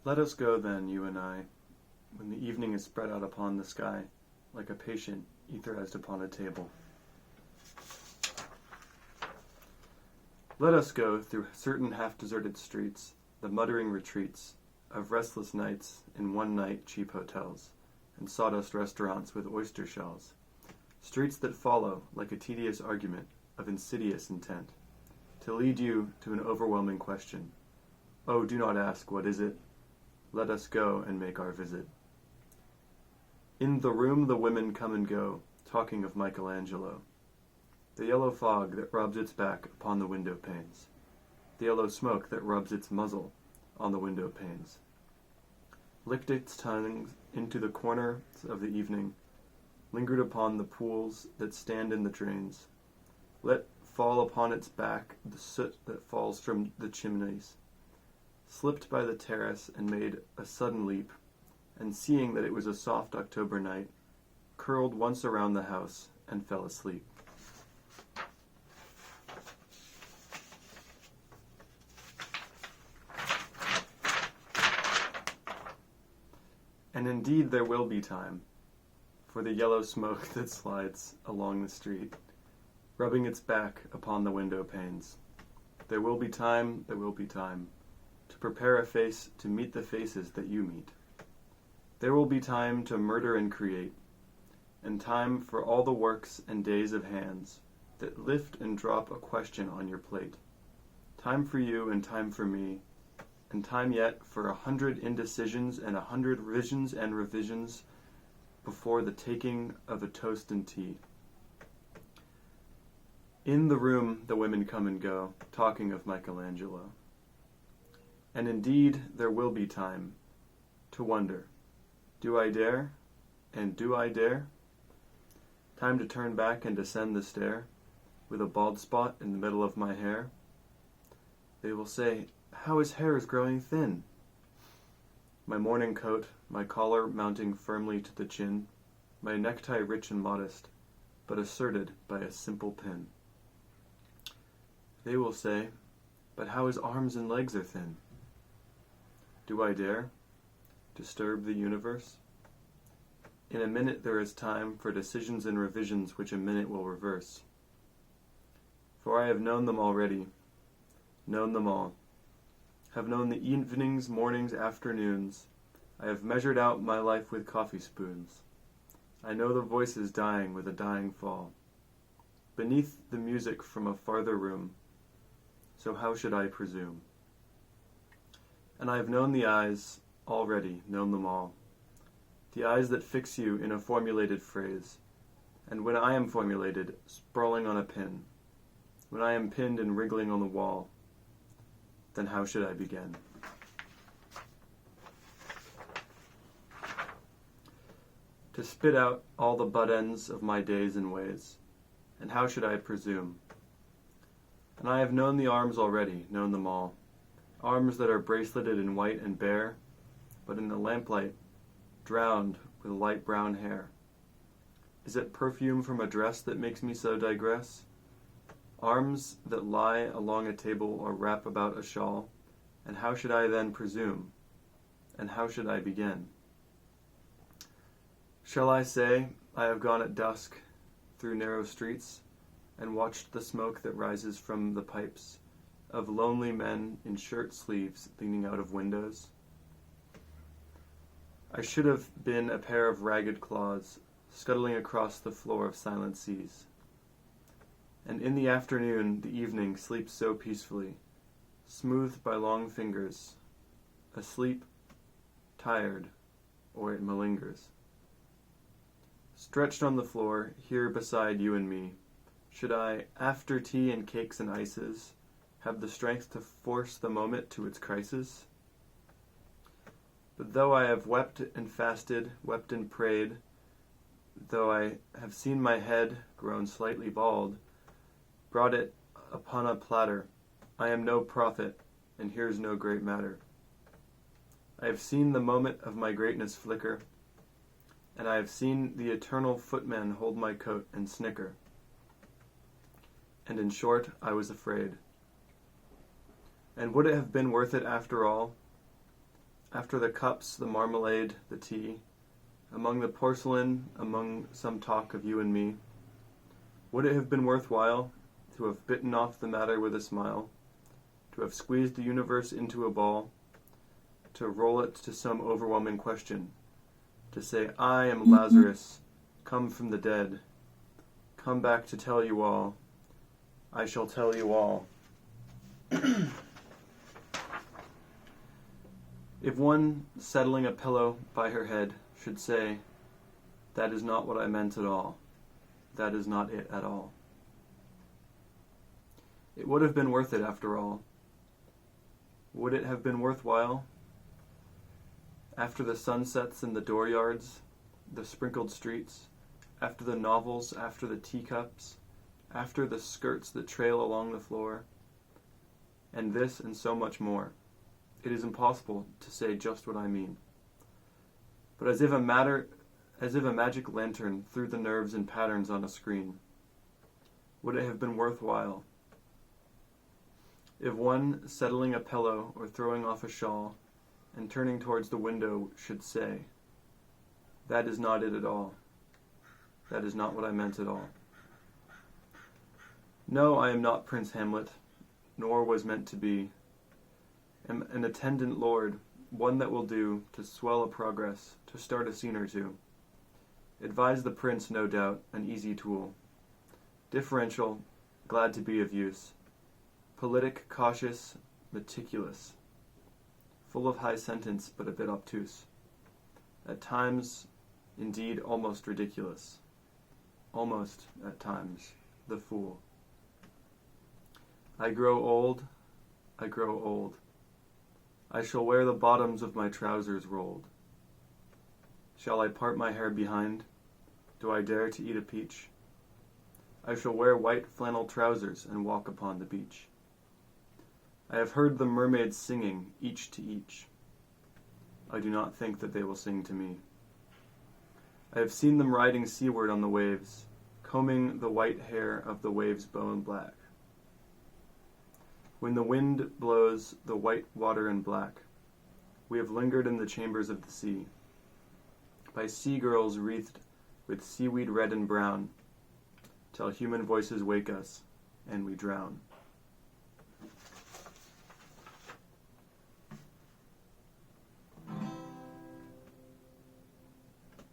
Let us go then, you and I, when the evening is spread out upon the sky, like a patient etherized upon a table. Let us go through certain half-deserted streets, the muttering retreats of restless nights in one-night cheap hotels, and sawdust restaurants with oyster shells, streets that follow like a tedious argument of insidious intent, to lead you to an overwhelming question. Oh, do not ask, what is it? Let us go and make our visit. In the room the women come and go, talking of Michelangelo. The yellow fog that rubs its back upon the window panes. The yellow smoke that rubs its muzzle on the window panes. Licked its tongue into the corners of the evening, lingered upon the pools that stand in the drains. Let fall upon its back the soot that falls from the chimneys. Slipped by the terrace and made a sudden leap, and seeing that it was a soft October night, curled once around the house and fell asleep. And indeed there will be time for the yellow smoke that slides along the street, rubbing its back upon the window panes. There will be time, to prepare a face to meet the faces that you meet. There will be time to murder and create, and time for all the works and days of hands that lift and drop a question on your plate. Time for you and time for me, and time yet for 100 indecisions and 100 visions and revisions before the taking of a toast and tea. In the room the women come and go, talking of Michelangelo. And indeed there will be time to wonder, do I dare? And do I dare? Time to turn back and descend the stair, with a bald spot in the middle of my hair. They will say, how his hair is growing thin. My morning coat, my collar mounting firmly to the chin, my necktie rich and modest, but asserted by a simple pin. They will say, but how his arms and legs are thin. Do I dare disturb the universe? In a minute there is time for decisions and revisions which a minute will reverse. For I have known them already, known them all. Have known the evenings, mornings, afternoons. I have measured out my life with coffee spoons. I know the voices dying with a dying fall, beneath the music from a farther room. So how should I presume? And I have known the eyes already, known them all. The eyes that fix you in a formulated phrase. And when I am formulated, sprawling on a pin. When I am pinned and wriggling on the wall. Then how should I begin? To spit out all the butt ends of my days and ways. And how should I presume? And I have known the arms already, known them all. Arms that are braceleted in white and bare, but in the lamplight, drowned with light brown hair. Is it perfume from a dress that makes me so digress? Arms that lie along a table or wrap about a shawl, and how should I then presume? And how should I begin? Shall I say I have gone at dusk through narrow streets, and watched the smoke that rises from the pipes of lonely men in shirt sleeves leaning out of windows? I should have been a pair of ragged claws scuttling across the floor of silent seas. And in the afternoon, the evening sleeps so peacefully, smoothed by long fingers, asleep, tired, or it malingers. Stretched on the floor, here beside you and me, should I, after tea and cakes and ices, have the strength to force the moment to its crisis? But though I have wept and fasted, wept and prayed, though I have seen my head, grown slightly bald, brought it upon a platter, I am no prophet, and here's no great matter. I have seen the moment of my greatness flicker, and I have seen the eternal footman hold my coat and snicker. And in short, I was afraid. And would it have been worth it after all? after the cups, the marmalade, the tea, among the porcelain, among some talk of you and me, would it have been worthwhile to have bitten off the matter with a smile, to have squeezed the universe into a ball, to roll it to some overwhelming question, to say, I am Lazarus, come from the dead, come back to tell you all, I shall tell you all. If one settling a pillow by her head should say, that is not what I meant at all, that is not it at all. It would have been worth it after all. Would it have been worthwhile? After the sunsets in the dooryards, the sprinkled streets, after the novels, after the teacups, after the skirts that trail along the floor, and this and so much more. It is impossible to say just what I mean. But as if a magic lantern threw the nerves in patterns on a screen, would it have been worthwhile? If one settling a pillow or throwing off a shawl and turning towards the window should say, that is not it at all. That is not what I meant at all. No, I am not Prince Hamlet, nor was meant to be. Am an attendant lord, one that will do to swell a progress, to start a scene or two. Advise the prince, no doubt, an easy tool. Differential, glad to be of use. Politic, cautious, meticulous. Full of high sentence, but a bit obtuse. At times, indeed, almost ridiculous. Almost, at times, the fool. I grow old, I grow old. I shall wear the bottoms of my trousers rolled. Shall I part my hair behind? Do I dare to eat a peach? I shall wear white flannel trousers and walk upon the beach. I have heard the mermaids singing, each to each. I do not think that they will sing to me. I have seen them riding seaward on the waves, combing the white hair of the waves bone black. When the wind blows the white water in black, we have lingered in the chambers of the sea, by sea-girls wreathed with seaweed red and brown, till human voices wake us, and we drown.